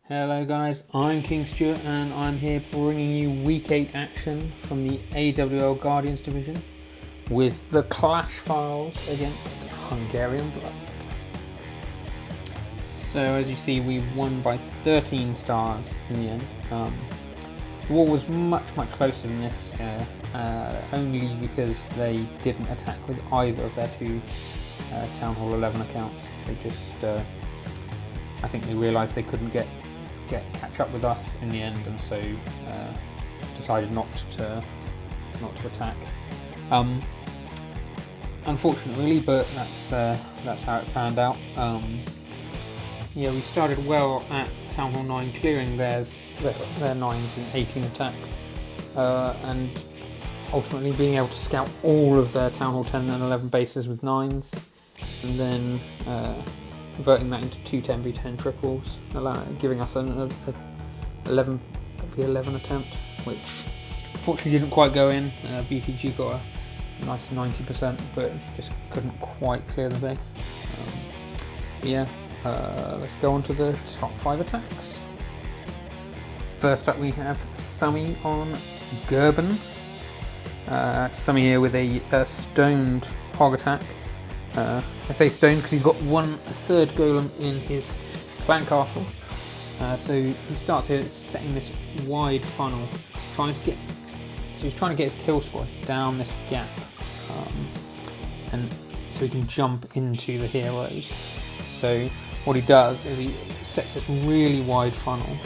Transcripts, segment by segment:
Hello guys, I'm King Stuart and I'm here bringing you Week 8 action from the AWL Guardians division with the clash files against Hungarian Blood. So as you see, we won by 13 stars in the end. The war was much closer than this, only because they didn't attack with either of their two Town Hall 11 accounts. They just, I think they realised they couldn't catch up with us in the end, and so decided not to attack. Unfortunately, really, but that's how it panned out. Yeah, we started well at Town Hall 9, clearing their 9s in 18 attacks, and ultimately being able to scout all of their Town Hall 10 and 11 bases with 9s, and then converting that into two 10v10 triples, giving us an 11v11 attempt, which unfortunately didn't quite go in. BTG got a nice 90%, but just couldn't quite clear the base. Let's go on to the top 5 attacks. First up we have Summy on Gerben. Summy here with a stoned hog attack. I say stone because he's got 1/3 golem in his clan castle. So he starts here setting this wide funnel, he's trying to get his kill squad down this gap, and so he can jump into the heroes. So what he does is he sets this really wide funnel,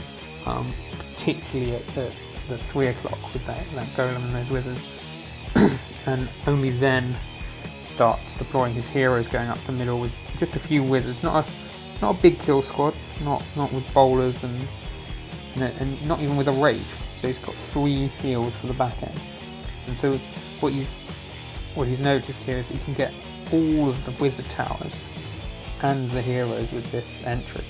particularly at the 3 o'clock with that golem and those wizards, and only then starts deploying his heroes going up the middle with just a few wizards, not a big kill squad, not with bowlers and not even with a rage. So he's got 3 heals for the back end, and so what he's noticed here is that he can get all of the wizard towers and the heroes with this entry,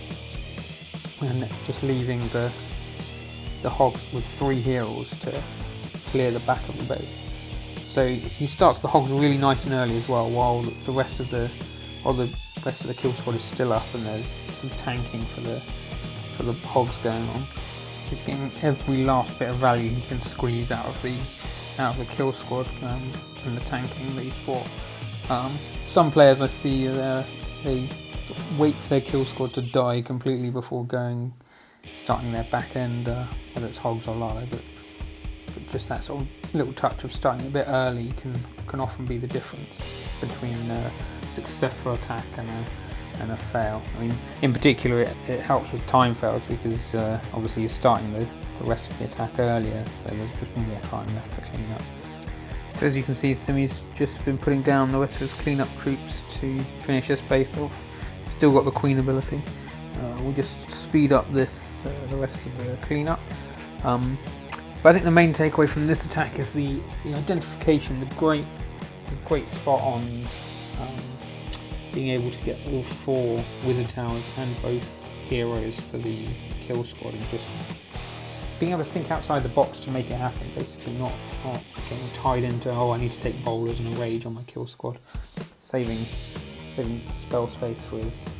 and just leaving the hogs with 3 heals to clear the back of the base. So he starts the hogs really nice and early as well, while the rest of the kill squad is still up, and there's some tanking for the hogs going on. So he's getting every last bit of value he can squeeze out of the kill squad and the tanking that he's brought. Some players I see they sort of wait for their kill squad to die completely before starting their back end, whether it's hogs or Lalo, but just that sort of little touch of starting a bit early can often be the difference between a successful attack and a fail. I mean, in particular, it helps with time fails because obviously you're starting the rest of the attack earlier, so there's just more time left to clean up. So as you can see, Simi's just been putting down the rest of his clean-up troops to finish this base off. Still got the Queen ability. We'll just speed up the rest of the clean-up. But I think the main takeaway from this attack is the identification, the great spot on being able to get all 4 wizard towers and both heroes for the kill squad, and just being able to think outside the box to make it happen. Basically, not getting tied into I need to take bowlers and a rage on my kill squad, saving spell space for his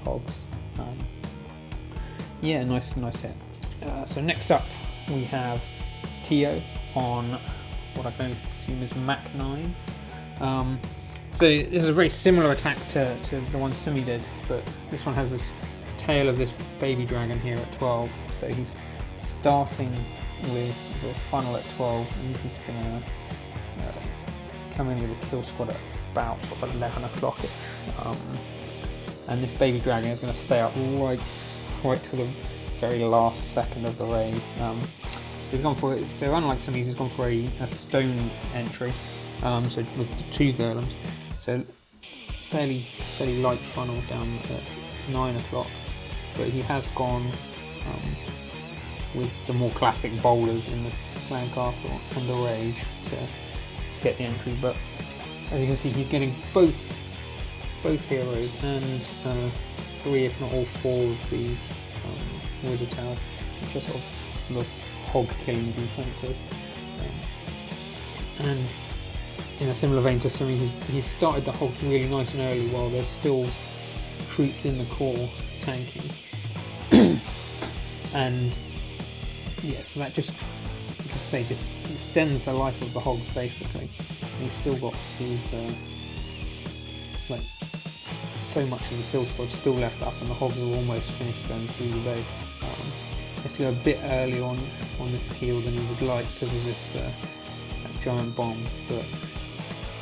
hogs. Nice hit. So next up we have Tio on what I can only assume is Mach 9. So this is a very similar attack to the one Simi did, but this one has this tail of this baby dragon here at 12. So he's starting with the funnel at 12, and he's going to come in with a kill squad at about sort of 11 o'clock. And this baby dragon is going to stay up right to the very last second of the raid. So he's gone for it. So unlike some of these, he's gone for a stoned entry. So with the 2 golems, so fairly light funnel down at 9 o'clock. But he has gone with the more classic bowlers in the clan castle and the rage to get the entry. But as you can see, he's getting both heroes and 3, if not all 4 of the wizard towers, which are sort of the hog killing defences. And in a similar vein to Sumi, he's started the hogs really nice and early while there's still troops in the core tanking. and yeah, so that just, you could say, just extends the life of the hogs basically. And he's still got these like so much of the kill squad still left up, and the hogs are almost finished going through the base. He has to go a bit early on this heal than he would like because of this that giant bomb, but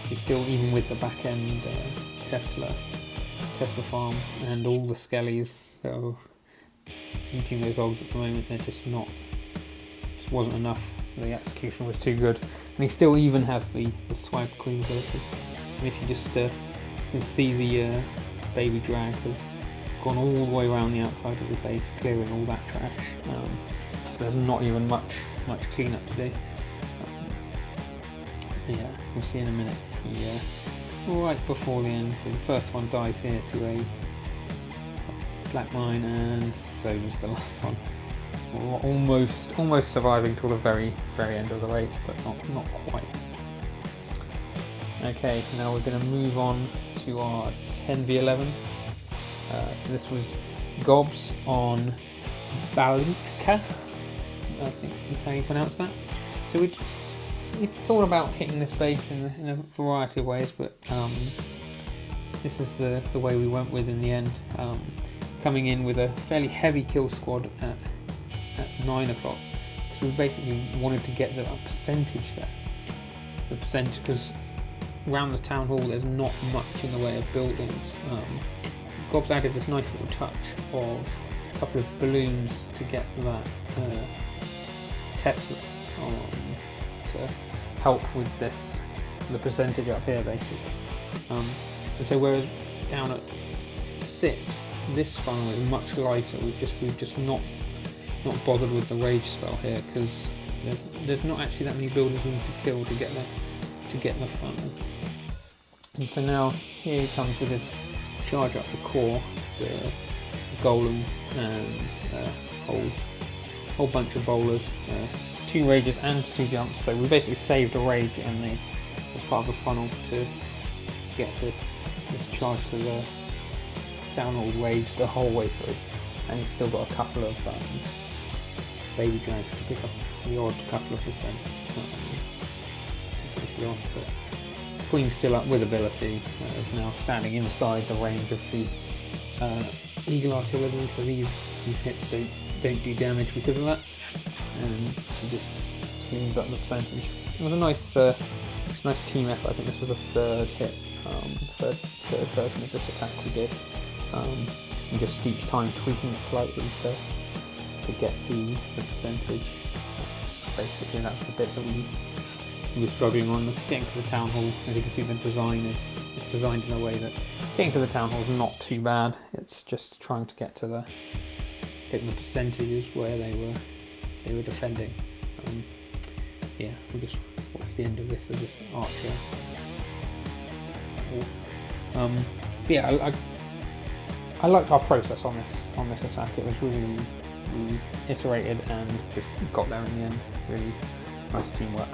he's still, even with the back end Tesla farm and all the skellies that are eating those hogs at the moment, they're just wasn't enough. The execution was too good, and he still even has the swag queen ability. And if you just you can see the baby drag has gone all the way around the outside of the base, clearing all that trash. So there's not even much cleanup to do. Yeah, we'll see in a minute. Yeah, right before the end, so the first one dies here to a black mine, and so does the last one. Almost surviving till the very end of the raid, but not quite. Okay, so now we're going to move on to our 10v11. So this was Gobs on Balitka, I think is how you pronounce that. So we thought about hitting this base in a variety of ways, but this is the way we went with in the end. Coming in with a fairly heavy kill squad at 9 o'clock, because we basically wanted to get the percentage there. The percentage, because around the town hall there's not much in the way of buildings. Gobs added this nice little touch of a couple of balloons to get that Tesla to help with the percentage up here basically. And so whereas down at 6, this funnel is much lighter. We've just not bothered with the rage spell here, because there's not actually that many buildings we need to kill to get the funnel. And so now here he comes with his charge up the core, the golem, and a whole bunch of bowlers, 2 rages and 2 jumps. So we basically saved a rage as part of the funnel to get this charge to the town hall rage the whole way through. And he's still got a couple of baby drags to pick up the odd couple of percent to finish it off. But Queen's still up with ability, is now standing inside the range of the eagle artillery, so these hits don't do damage because of that, and she just tunes up the percentage. It was a nice team effort. I think this was the third version of this attack we did, and just each time tweaking it slightly to get the percentage. Basically that's the bit that we were struggling on. Getting to the town hall, as you can see, the design is designed in a way that getting to the town hall is not too bad. It's just trying to getting the percentages where they were defending. Yeah, we'll just watch the end of this as this archer attacks that wall. But yeah, I liked our process on this attack. It was really, we iterated and just got there in the end. Really nice teamwork.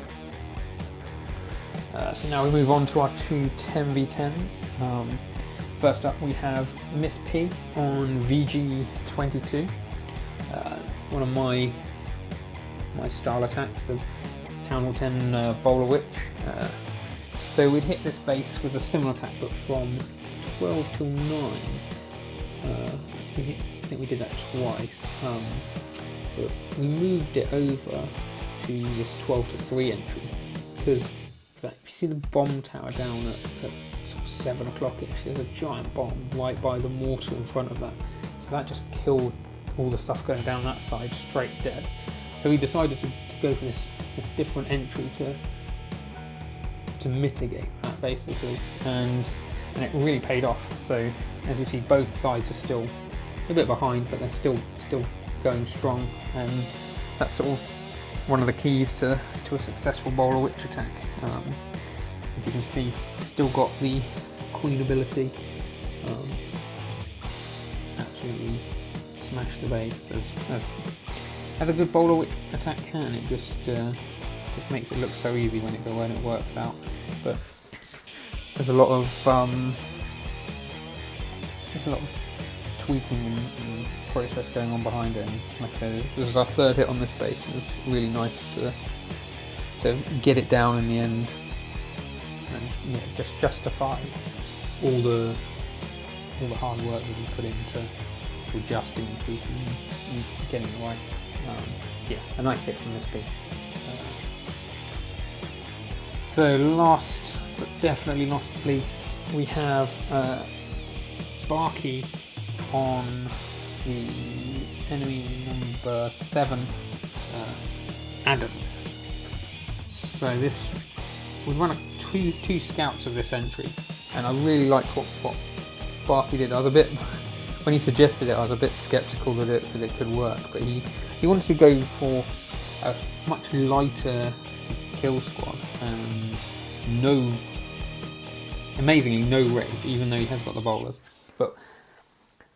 So now we move on to our 2 10v10s. First up we have Miss P on VG22. One of my style attacks, the Town Hall 10 Bowler Witch. So we'd hit this base with a similar attack, but from 12 till 9. I think we did that twice, but we moved it over to this 12 to 3 entry, because if you see the bomb tower down at sort of 7 o'clock-ish, there's a giant bomb right by the mortar in front of that, so that just killed all the stuff going down that side straight dead. So we decided to go for this different entry to mitigate that basically, and it really paid off. So as you see, both sides are still a bit behind, but they're still going strong, and that's sort of one of the keys to a successful Bowler Witch attack. As you can see, still got the Queen ability, absolutely smashed the base as a good Bowler Witch attack can. It just makes it look so easy when it works out. But there's a lot of tweaking and process going on behind it. And like I said, this is our third hit on this base, and it's really nice to get it down in the end, and just justify all the hard work that we put into adjusting and tweaking and getting it right. A nice hit from this B. So last but definitely not least, we have Barky on the enemy number 7, Adam. So this, we run two scouts of this entry, and I really liked what Barky did. I was a bit, when he suggested it, I was a bit sceptical that it could work, but he wanted to go for a much lighter kill squad and amazingly no rage, even though he has got the bowlers. But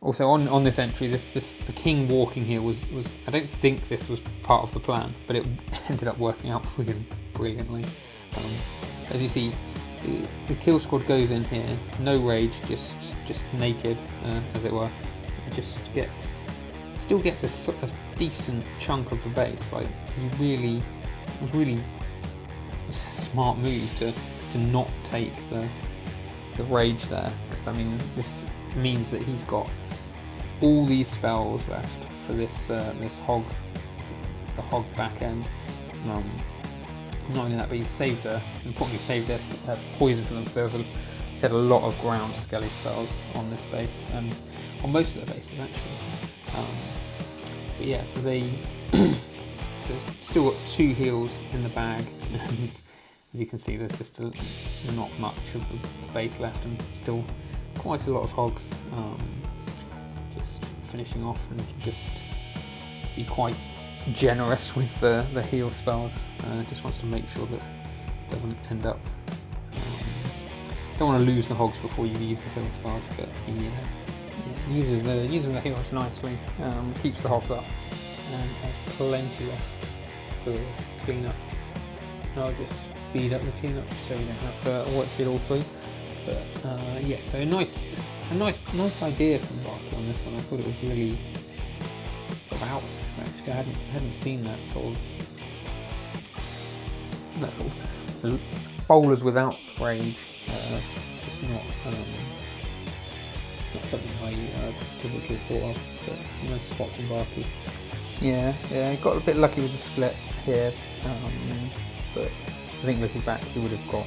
also on this entry, the king walking here was I don't think this was part of the plan, but it ended up working out friggin' brilliantly. As you see, the kill squad goes in here, no rage, just naked, as it were. It still gets a decent chunk of the base. Like, it was really a smart move to not take the rage there, because I mean this means that he's got all these spells left for this hog, the hog back end. Not only that, but he's importantly saved a poison for them, because he had a lot of ground skelly spells on this base, and on most of the bases actually. But yeah, so so it's still got 2 heals in the bag, and as you can see, there's just not much of the base left, and still quite a lot of hogs. Just finishing off, and you can just be quite generous with the heal spells. Just wants to make sure that it doesn't end up. Don't want to lose the hogs before you use the heal spells, but he uses the heals nicely. Keeps the hogs up, and has plenty left for cleanup. I'll just speed up the cleanup so you don't have to watch it all through. But so a nice idea from Barkley on this one. I thought it was really sort of out. Actually, I hadn't seen that sort of bowlers without rage. Just not something I typically thought of. But nice spot from Barkley. Yeah, got a bit lucky with the split here, but I think looking back, he would have got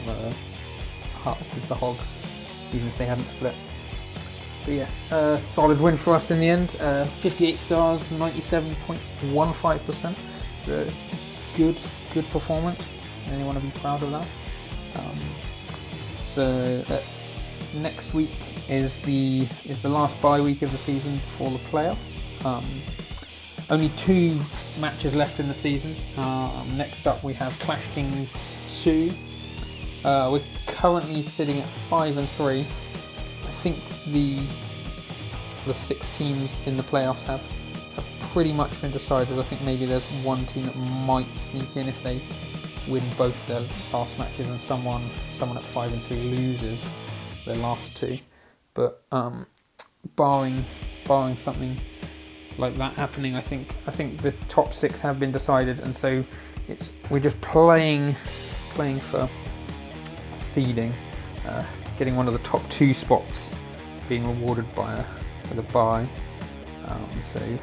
the hogs, even if they hadn't split. But yeah, solid win for us in the end. 58 stars, 97.15%. Good performance. Anyone to be proud of that? So next week is the last bye week of the season before the playoffs. Only 2 matches left in the season. Next up we have Clash Kings 2. We're currently sitting at 5-3. I think the 6 teams in the playoffs have pretty much been decided. I think maybe there's one team that might sneak in if they win both their last matches, and someone at 5-3 loses their last 2. But barring something like that happening, I think the top 6 have been decided, and so we're just playing for seeding, getting one of the top 2 spots, being rewarded with a bye. So if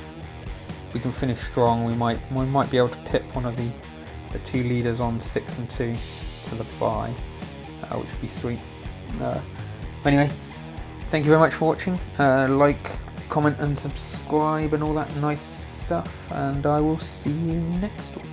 we can finish strong, we might be able to pip one of the 2 leaders on 6 and 2 to the bye, which would be sweet. Anyway, thank you very much for watching. Like, comment and subscribe and all that nice stuff, and I will see you next week.